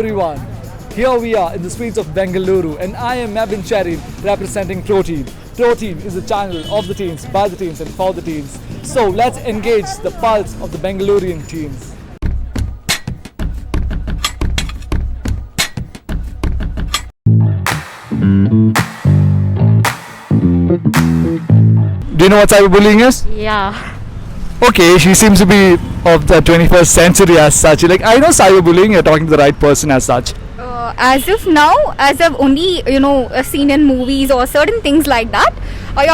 everyone. Here we are in the streets of Bengaluru and I am Mabin Cherry representing Protein. Protein is the channel of the teens, by the teens and for the teens. So let's engage the pulse of the Bengalurian teens. Do you know what cyberbullying is? Yeah. Okay, she seems to be of the 21st century as such. Like, I know cyberbullying, you're talking to the right person as such. As of now, as I've only seen in movies or certain things like that,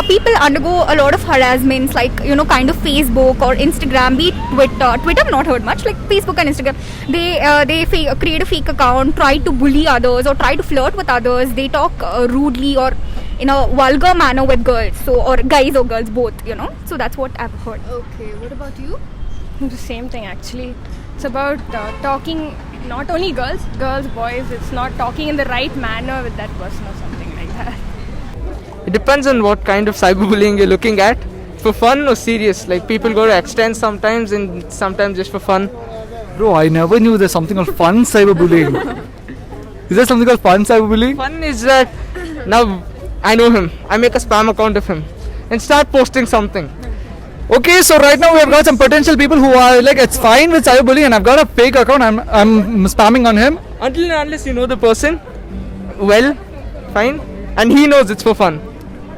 people undergo a lot of harassments, like kind of Facebook or Instagram, be it Twitter. Twitter I've not heard much, like Facebook and Instagram. They create a fake account, try to bully others or try to flirt with others. They talk rudely or in a vulgar manner with girls, or guys or girls both. So that's what I've heard. Okay, what about you? The same thing actually. It's about talking, not only girls, boys. It's not talking in the right manner with that person or something like that. It depends on what kind of cyberbullying you're looking at. For fun or serious? Like people go to extents sometimes and sometimes just for fun. Bro, I never knew there's something called fun cyberbullying. Is there something called fun cyberbullying? Fun is that now I know him. I make a spam account of him and start posting something. Okay, so right now we have got some potential people who are like, it's fine with cyberbullying and I've got a fake account, I'm spamming on him. Until and unless you know the person, well, fine, and he knows it's for fun.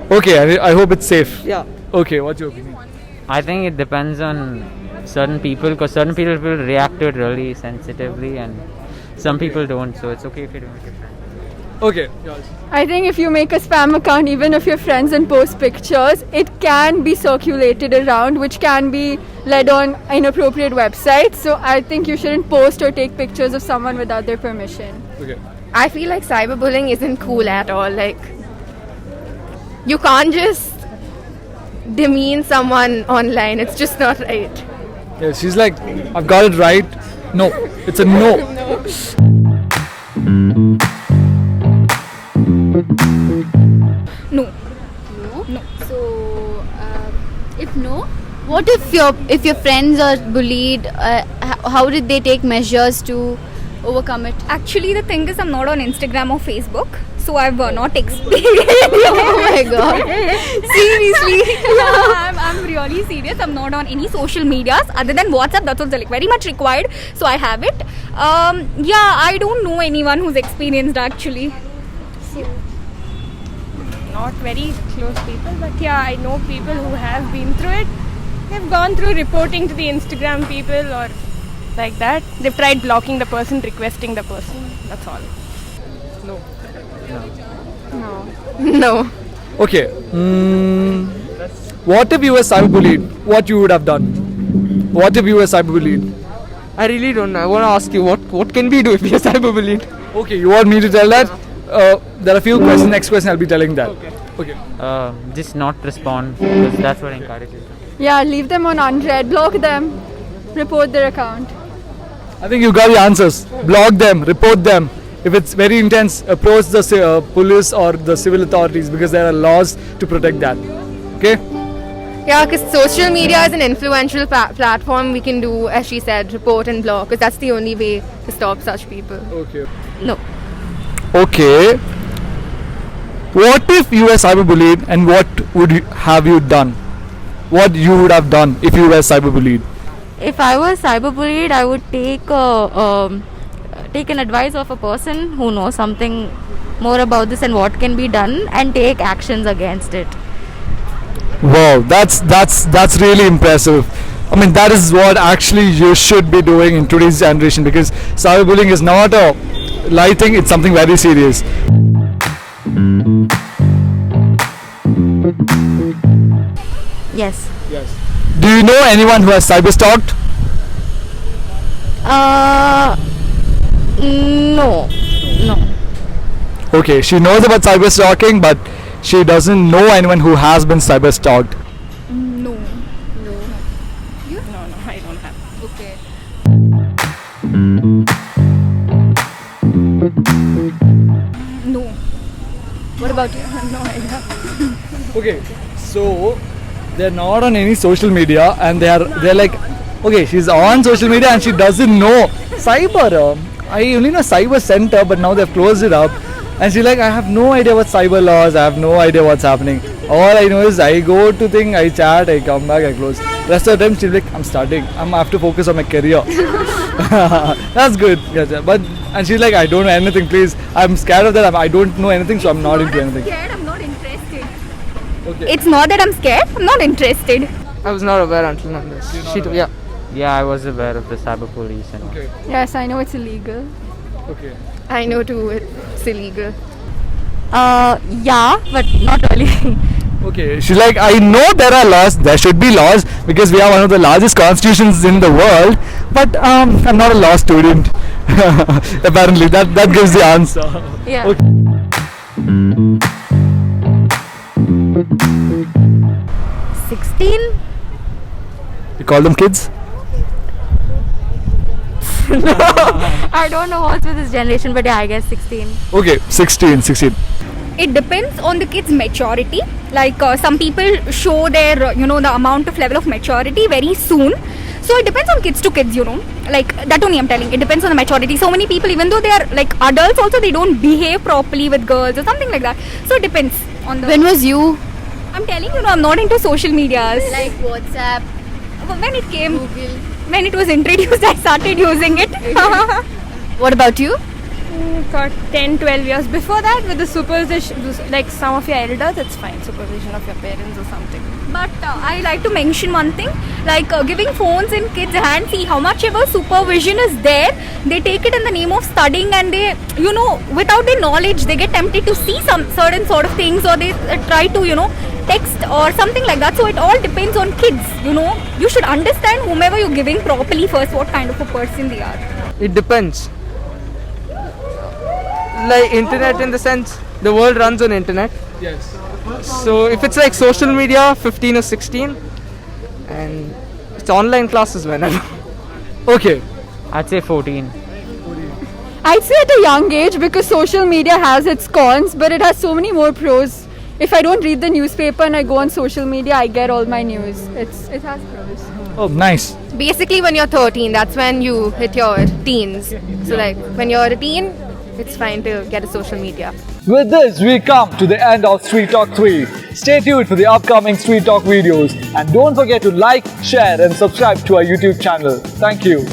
Okay, I hope it's safe. Yeah. Okay, what's your opinion? I think it depends on certain people, because certain people will react to it really sensitively and some people don't, so it's okay if you do it. Okay. I think if you make a spam account, even if you're friends and post pictures, it can be circulated around, which can be led on inappropriate websites. So I think you shouldn't post or take pictures of someone without their permission. Okay. I feel like cyberbullying isn't cool at all. Like, you can't just demean someone online. It's just not right. Yeah, she's like, I've got it right. No, it's a no. No. No. So, if no, what if your friends are bullied? How did they take measures to overcome it? Actually, the thing is, I'm not on Instagram or Facebook, so I've not experienced. Oh my god! Seriously, I'm really serious. I'm not on any social medias other than WhatsApp. That's also like very much required, so I have it. I don't know anyone who's experienced actually. Not very close people, but yeah, I know people who have been through it. They've gone through reporting to the Instagram people or like that. They've tried blocking the person, requesting the person. That's all. No. Okay. What if you were cyberbullied? What you would have done? What if you were cyberbullied? I really don't know. I want to ask you, what can we do if we are cyberbullied? Okay, you want me to tell that? There are a few questions. Next question, I'll be telling that. Okay. Just not respond, because that's what encourages them. Yeah, leave them on unread, block them, report their account. I think you got the answers. Block them, report them. If it's very intense, approach the police or the civil authorities, because there are laws to protect that. Okay? Yeah, because social media is an influential platform. We can do, as she said, report and block, because that's the only way to stop such people. Okay. No. Okay. What if you were cyberbullied and what would have you done? What you would have done if you were cyberbullied? If I was cyberbullied, I would take an advice of a person who knows something more about this and what can be done, and take actions against it. Wow, that's really impressive. I mean, that is what actually you should be doing in today's generation, because cyberbullying is not a light thing, it's something very serious. Yes. Do you know anyone who has cyberstalked? No. Okay, she knows about cyberstalking, but she doesn't know anyone who has been cyberstalked. No. No, I don't have. Okay. No. What about you? No idea. Okay, so they're not on any social media and they're like, okay, she's on social media and she doesn't know cyber. I only know Cyber Center, but now they've closed it up. And she's like, I have no idea what cyber laws, I have no idea what's happening. All I know is I go to thing, I chat, I come back, I close. Rest of the time she'll be like, I'm studying, I have to focus on my career. That's good. Yeah, but and she's like, I don't know anything, please. I'm scared of that. I don't know anything, so I'm not into anything. Scared, I'm not interested. Okay. It's not that I'm scared, I'm not interested. I was not aware until now. Yeah. Yeah, I was aware of the cyber police and all. Okay. Yes, I know it's illegal. Okay. I know too, it's illegal. Yeah, but not really. Okay, she's like, I know there are laws, there should be laws because we are one of the largest constitutions in the world, but I'm not a law student. Apparently, that gives the answer. Yeah. Okay. Okay. 16? You call them kids? I don't know what's with this generation, but yeah, I guess 16. Okay, 16. It depends on the kid's maturity. Like some people show their, the amount of level of maturity very soon. So it depends on kids to kids, Like that only I'm telling. It depends on the maturity. So many people, even though they are like adults, also they don't behave properly with girls or something like that. So it depends on the. When was you? I'm telling you, I'm not into social medias. Like WhatsApp, When it came, Google. when it was introduced, I started using it. What about you? For 10-12 years. Before that, with the supervision, like some of your elders, it's fine. Supervision of your parents or something. But I like to mention one thing, like giving phones in kids' hands. See, how much ever supervision is there, they take it in the name of studying, and they, without their knowledge, they get tempted to see some certain sort of things, or they try to, text or something like that. So it all depends on kids. You should understand whomever you're giving properly first, what kind of a person they are. It depends. Like internet, in the sense the world runs on internet. Yes. So if it's like social media, 15 or 16, and it's online classes whenever. Okay. I'd say 14. I'd say at a young age, because social media has its cons, but it has so many more pros. If I don't read the newspaper and I go on social media, I get all my news. It has pros. Oh, nice. Basically, when you're 13, that's when you hit your teens. So, like, when you're a teen, it's fine to get a social media. With this, we come to the end of Street Talk 3. Stay tuned for the upcoming Street Talk videos. And don't forget to like, share and subscribe to our YouTube channel. Thank you.